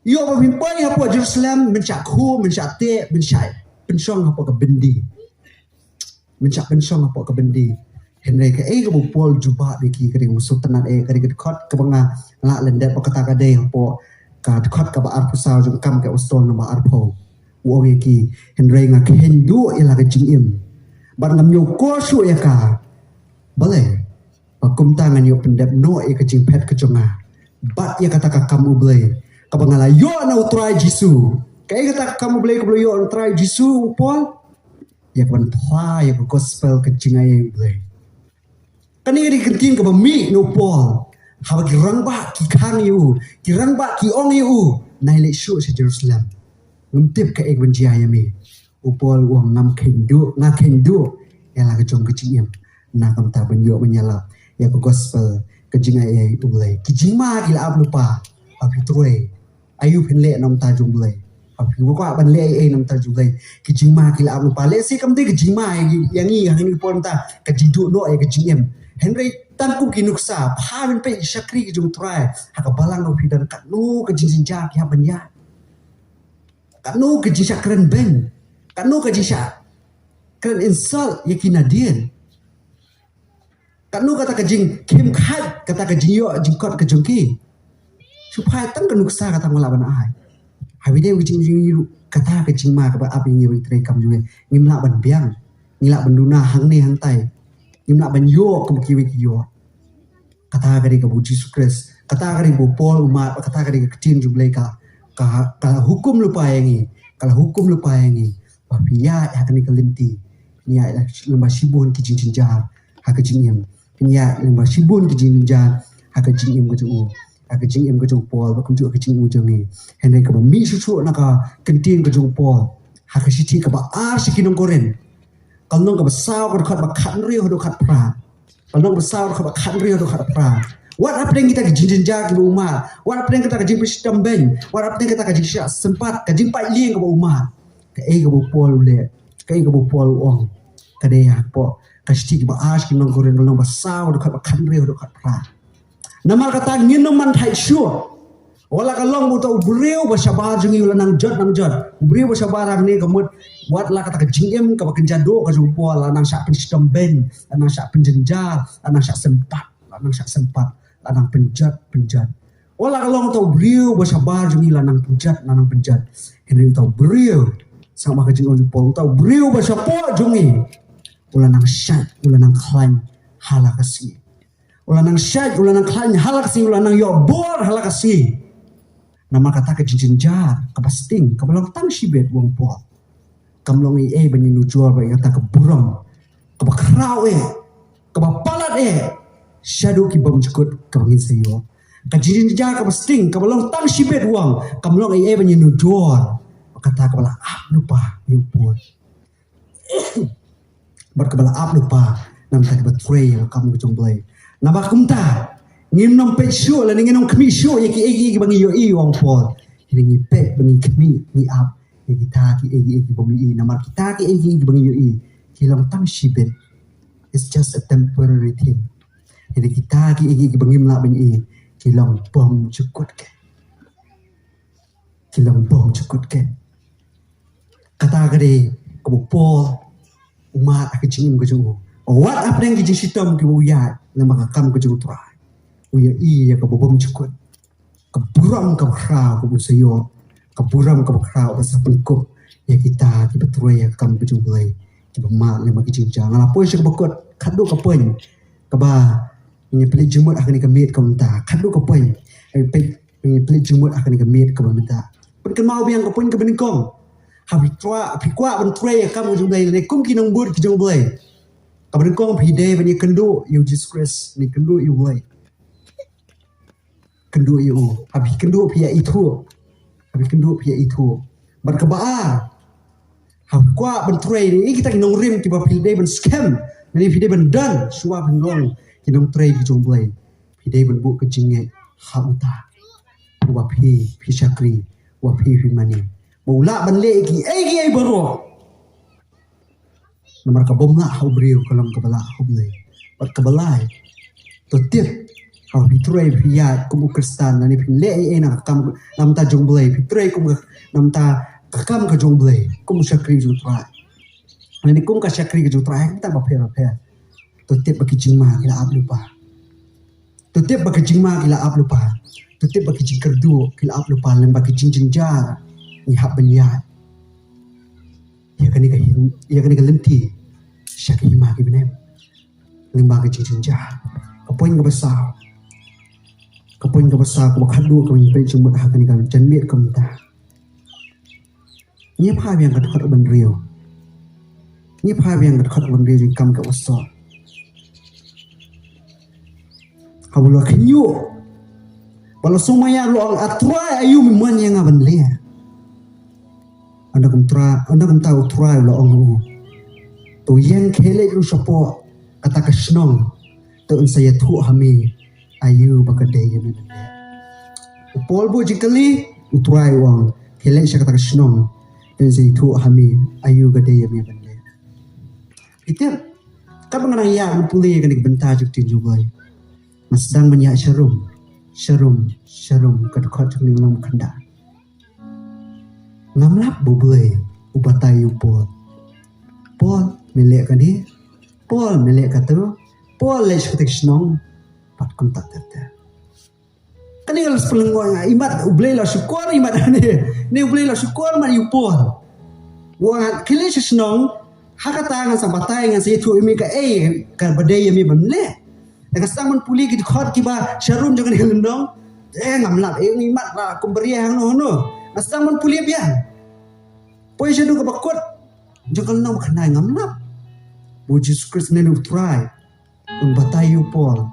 Speaker 1: yo ba min pai hapo Jerusalem min cha khu min cha te min cha pensong hapo ke bendi min cha pensong hapo ke bendi henry ke ke bu pol juba biki ke ding sultanat ke ding khot ke banga la lendet ba kata ka dei hapo ka khot ka ba ar pusau jung kam ke ustol no ba ar pho wo ki henry nga ke hindu ila ke jingim bar ngam yo ko su ya ka bale pakum tangan yo pendep no ke jing pet ke jonga bat ya kata ka kamu bale ka bangala yo na utrai jisu kai kata kamu bale ke yo utrai jisu pol ya kan pha ya gospel ke jingai bale kan ini kenting ke bami no pol ha ki rang ba ki khang yu ki rang ba ki ong yu nai le su Jerusalem ngumtip ke ek benjia ya mi upol uang nam kendu nga kendu ya la kejong keciem na kam ta benyo menyala ya ko gospel kejinga ai ulai kijima kila ab lupa api troe ayu phenle nam ta jumlai api ko ban le ai nam ta jumlai kijima kila ab lupa le si kam ti kijima yang ni hang ni pon ta kejidu no ai kejiem henry tanku kinuksa pha ben pe shakri kejong troe ha ka balang no pidan kat no kejing ja ki ha banya kat no kejing sakren ben kanu ka jisha kan insult yakin adien kanu kata ka jing kim khat kata ka jing yo jing kot ka jongki supaya tan kanu sa kata ngala ban ai habide wi jing yu kata ka jing ma ka ba api ngi tre kam ju ngimla ban biang ngila banduna hang ni hang tai ngimla ban yo ka ki wi yo kata ka ri ka bu Jesus Christ kata ka ri bu Paul umat kata ka ri ka tin ju ka hukum lupa yangi kalau hukum lupa yangi Pia akan dikelenti, pia lembah sibun kijing jinjar, hak kijingem, pia lembah sibun kijing jinjar, hak kijingem keju, hak kijingem keju pol, bakum juga kijing ujangi, hendak kau mi susu nak kentin keju pol, hak kijiti kau ar sekinong koren, kalau kau besar kau dekat bakat rio dekat pra, kalau besar kau bakat rio dekat pra. What apa yang kita kijing jinjar ke rumah, what apa yang kita kijing persistem ben, what apa yang kita kijing sempat kijing pai liang ke rumah. Kai ka bopol le kai ka bopol ong kade ya po kasti ba as ki nong koren nong ba saw do ka kan re do ka pra namal kata nginom man thai sure wala ka long buto breu ba sabar jungi ula nang jot breu ba sabar ang ni kamut wat la kata ka jingem ka ba kenjado ka jupol nang sa pensistem ben nang sa penjenjar nang sa sempat nang penjat wala ka long to breu ba sabar jungi ula nang penjat ini to breu sama kajing on pol tau breu ba po jungi ulan nang syat ulan nang klan halakasi ulan nang syat ulan nang klan halakasi ulan nang yo bor halakasi nama kata ke jinjar ke pasting ke belong tang sibet wong pol kamlong banyin jual ba kata ke burong ke bakrau ke bapalat shadow ki bom jukut ke bangin sayo ke jinjar ke pasting ke belong tang sibet wong kamlong banyin jual kata kepala lupa yupun berkepala lupa nam tak betray kamu jomblay nabak kumta ngim nom pesyo la ngin nom kmi syo yaki bangi yo wong pol ini ngipek bangi kmi ni ap kita ki bangi namar kita ki bangi yo kilong tang shibet it's just a temporary thing ini kita ki bangi mla bangi kilong bom cukut ke kata kade kebupo umat kecing keju wat apa yang kijing sitom ke buya nama kakam keju trai uya iya ke bobom cukut keburam ke krau ke busayo, keburam ke krau ke sapengkup ya kita ki betroi ya kam ke jumlai ki bemak le magi jinjang ala poi ke bekot kadu ke poin ke ba ni peli jumut akan ke mit ke menta kadu ke poin pe ni peli jumut akan ke mit ke menta pen ke mau biang ke poin ke beningkong ha bitwa pikwa bentroi ya kam ke jumlai le kum ki nong bud ki jumlai ka beningkong pide bani kendu you Jesus Christ ni kendu you boy kendu you habis kendu pia itu habis kendu pia itu berkebaa habis kuat bentrei ni kita kinong rim tiba pide ben scam ni pide ben dan suap nong kinong trei ki jomblai pide ben bu ke jinge hauta wa pi syakri wa pi mani mula ben le ki ai baro nomor ka bom la hau brio kalam ka bala hau ble ber ka balai to tip hau bitrei pia kum kristan ni pin le na kam nam ta jong ble bitrei kum nam ta kam ka jong ble kum syakri ju tra ni kum ka syakri ju tra kita ba phe to tip ba ki jingma ila ab lupa to tip ba ki jingma ila ab lupa to tip ba ki jing kerdu ila ab lupa lem ba ki jing jar ni hab ben ya ya kan ka lenti syakri ma ki benem limba ke cinja ka poin ka besar ka khadu ka min pe jumut ha kan ka janmit ka mta ni pha yang ka khot ban rio ni pha yang ka khot ban rio kam ka waso ka bolo khnyu bolo sumaya lo atra ayu man yang ban le anda kum tahu try lo ong tu yang khele lu sopo kata kesnong tu saya tu hami ayu bakade yemi pol bo jikali utrai wang khele sya kata kesnong tu saya tu hami ayu gade yemi bande itu kan mengenai ya puli kan benta juk tin jubai masdang banyak syarum kadkhot juk ni nang khanda ngamlap bubule ubatai pol melek kan dia pol melek kata pol le seketik senong pat kontak terta kan dia kalau sepelengong imat ublei la syukur imat ni ublei la syukur man you pol wa kile senong hakata ngan sabatai ngan saya tu imi ka kan badai mi bamle dengan saman puli ki khot ki ba syarum jangan helendong ngamlap imat la kumberiah no asaman puli bian poi jedu ka bakot jangan nang khanai ngamlap bu Jesus Christ nenu try batayu pol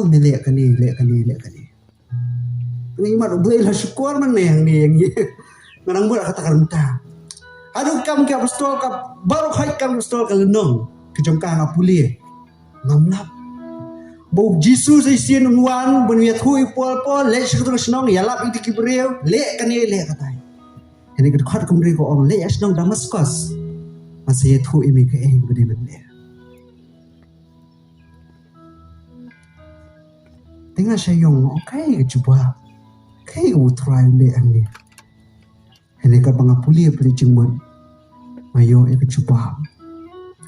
Speaker 1: melek kan ni imat boleh lah syukur mana yang ni ngarang buat katakan mentah aduh kam ke apostol ka baru khai kam apostol ka lenong ke jongka ngapuli ngamlap bu Jesus ai sien nuan ben ya thui pol le syukur senong ya lap itu kibreu le kan ni le katai ini ke khat kum ri ko ong le senong Damaskus masih tu imi ke gede benda tengah sayong okay ke cuba kai utrai le angni ini ka bangapuli peli jengmon mayo ke cuba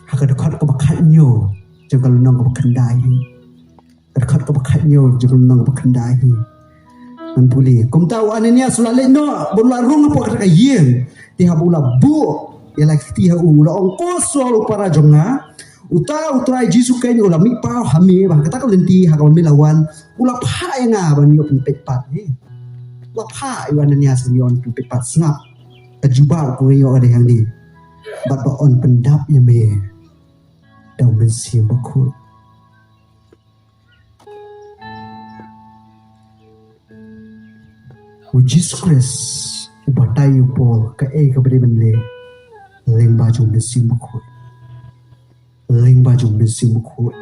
Speaker 1: haka dekat ke bakatnyo jangan nang ke bakandai dekat ke bakatnyo jangan nang ke bakandai man puli kum tahu anania sulale no bonla rung apa kata yen ti habula bu ialah kita ula ongko soal para jonga utrai jisu kain ula mi pa hami bah kata kau lenti ha kau milawan ula pha yang ban yo pempet pat ni ula pha iwan nia senion pempet pat snap terjebak ko yo ada yang ni bat ba on pendap ya me dau mensi bakut Jesus Christ ubatai pol ka ka bade benle leng baju mesim bukut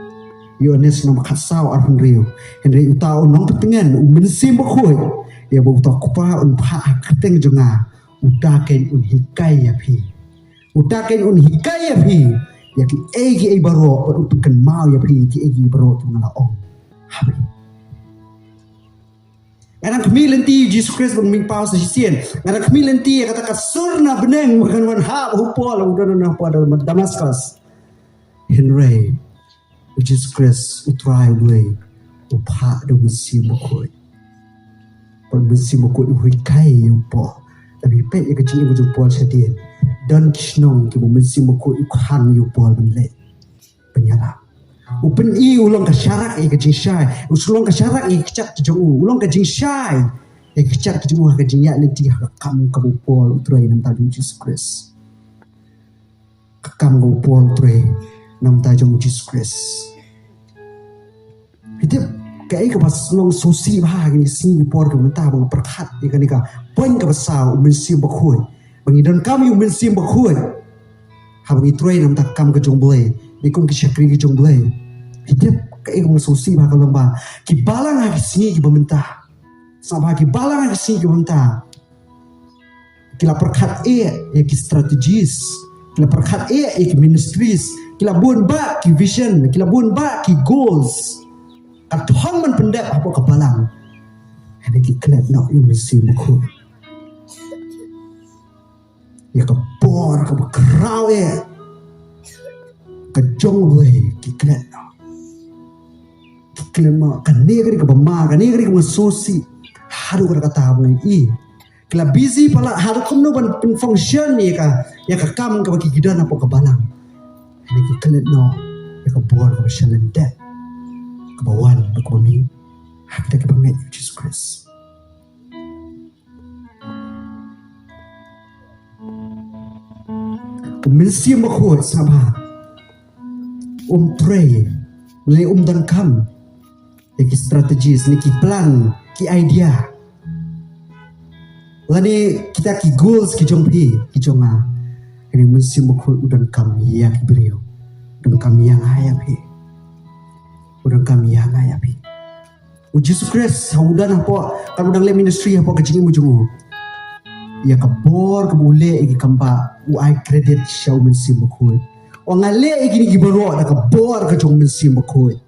Speaker 1: yo nes nom khasau arhun rio henry utau nong petengan mesim bukut ya bu ta kupa un pha keteng jonga utaken un hikai ya phi ya ki baro utukan mau ya phi ki baro tu ngala ong habi Ngarang kami lenti Jesus Christ bang pau sa sisian. Ngarang kami lenti kata kasurna beneng makan wan ha upol udah na pada Damaskus. Henry Jesus Christ utrai way upha do mesim bukoi. Pon mesti mukut hui kai yo po. Tapi pe ya kecing ibu jupol sedien. Dan kisnong ki mesti mukut ikhan yo po benle. Penyala. Upen I ulang ka syarak I kecing syai. Usulong ka syarak I kecak kejong ulang ka jing syai. Kecak kejong ka jing yak nanti kam ka pol utrai nam tajung Jesus Christ. Kam ka pol utrai nam tajung Jesus Christ. Itu kayak pas long susi bah ni sini por ke mentah bang perkat ikan ika poin ke besar mensim bakui bangidan kami mensim bakui habang itrai nam tak kam ke jongbelai ikung ke syakri ke jongbelai hidup kayak long susi bah kalau bah ki balang ha sini ki mentah sabah ki balang ha sini ki mentah kila perkat ya ki strategis kila perkat ya ki ministries kila bun ba ki vision kila bun ba ki goals Tuhan man pendek apa kebalang. Ada kiklat nak yang mesti mukul. Ya kebor, keberau ya. Kejong boleh kiklat nak. Kiklat mak kanegri kebama, kanegri kemesusi. Haru kata apa ni? Kila busy pala haru kamu ban function ni ka. Ya kam ke kikidan apa kebalang. Ada kiklat nak. Ya kebor kebersyalendek. Kebawan berkebami kita kebangat Jesus Christ. Mesti makhluk sabar. Pray, mulai dan kam. Ki strategis, ki plan, ki idea. Lani kita ki goals ki jompi, ki jonga. Ini mesti makhluk dan kam yang beriu, dan kam yang hayam hi. Udang kami yang ayapi. Jesus Christ, haudan apa? Kalau udang le ministry apa kecing mujungu. Ya kabor kabule iki kampa uai credit show mensim bakoi. O ngale iki ni giboro da kabor ka jong mensim bakoi.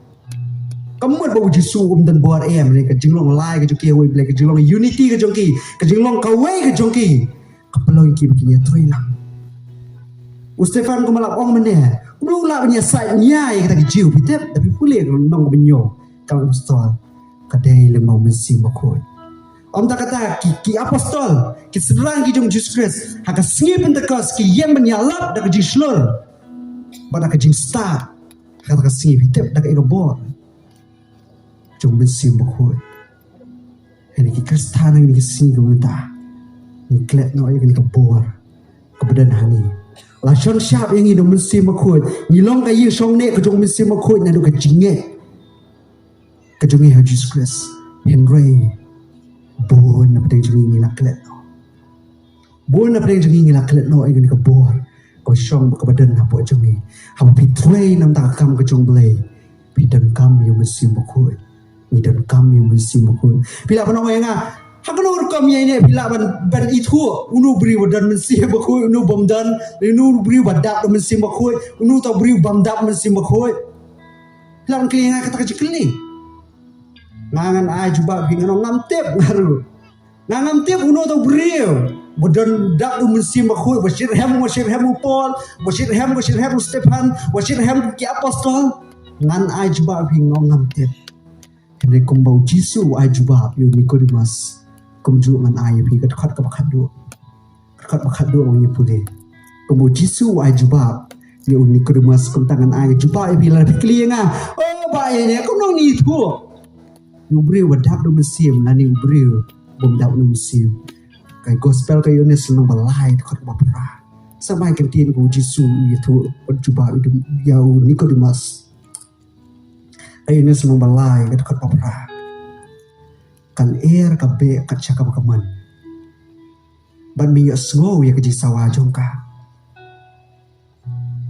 Speaker 1: Kamut ba Jesus dan bor em ni ka jinglong lai ka joki we black ka jinglong unity ka joki ka jinglong ka we ka joki. Kapelong iki bikinnya troilang. Stefan ko malap ong mene. Belum lah punya side niya kita kecil kita tapi boleh nong benyo kalau apostol kadai lemau mesti makoi. Om tak kata ki apostol ki serang ki jong Jesus Christ haka singi pentekas ki yang menyalap dak jing slur. Pada ka jing start kata ka singi hitep dak ego bor. Jong mesti makoi. Ini ki Kristen ini ki singi mentah. Ni klet no ini ka bor. Kebedan hani. Lashon syab yang hidup mesti makut. Nilong kayu song ne kejong mesti makut nadu kejinge. Kejungi Jesus Christ. Henry. Bon na pedang jungi ngilak kelet no. Bon na pedang jungi ngilak kelet no. Ini kebor. Kau syong kebadan na po jungi. Hapa pitray nam takam kejong belay. Pidan kam yung mesti makut. Pidan kam yung mesti makut. Bila panong nga. Hakanor kami ini bila ban itu unu beri wadan mesti bakoi unu bomdan unu beri wadak mesti bakoi unu tak beri bomdak mesti bakoi lan kaya kata kecil ngangan ai juga bingan ngamtep ngaru ngamtep unu tak beri wadan dak mesti bakoi basir hem pol basir hem Stefan basir hem ki apostol ngan ai juga bingan ngamtep hendak kumbau Jisu ai juga yu Nicodemus kumju man ay pi kat ka bakadu orang pule kumbu Jisu ay jubab ni unik kedemas kum tangan ay jubab pi la pikli nga oh ba ye kum nong ni tu yu bri wadak do mesim lani bri bom dak no mesim kai gospel kai yones nong balai kat ba pra sampai kentin ku Jisu itu jubab itu ya unik kedemas ay yones nong balai kat ba pra kan kabe kat cakap kaman ban mi sngo ya keji sawa jongka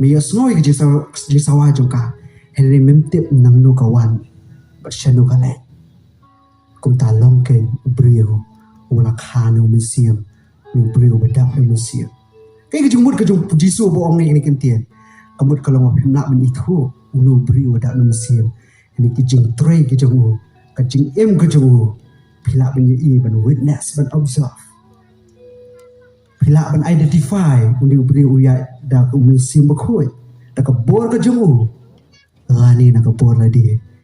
Speaker 1: mi sngo ya keji sawa jongka henry memtip nang no kawan ba shanu kale kum ta long ken brio wala khano museum ni brio badap museum kai kejumut kejum jisu bo ong ni kentien kamut kalau nak men itu unu brio badap museum ini kijing tray kijung kajing kejung Pila punya ban witness, ban observe. Pila ban identify, undi beri uya dak umil sim bakoi. Dak bor ke jemu. Lani nak bor lagi.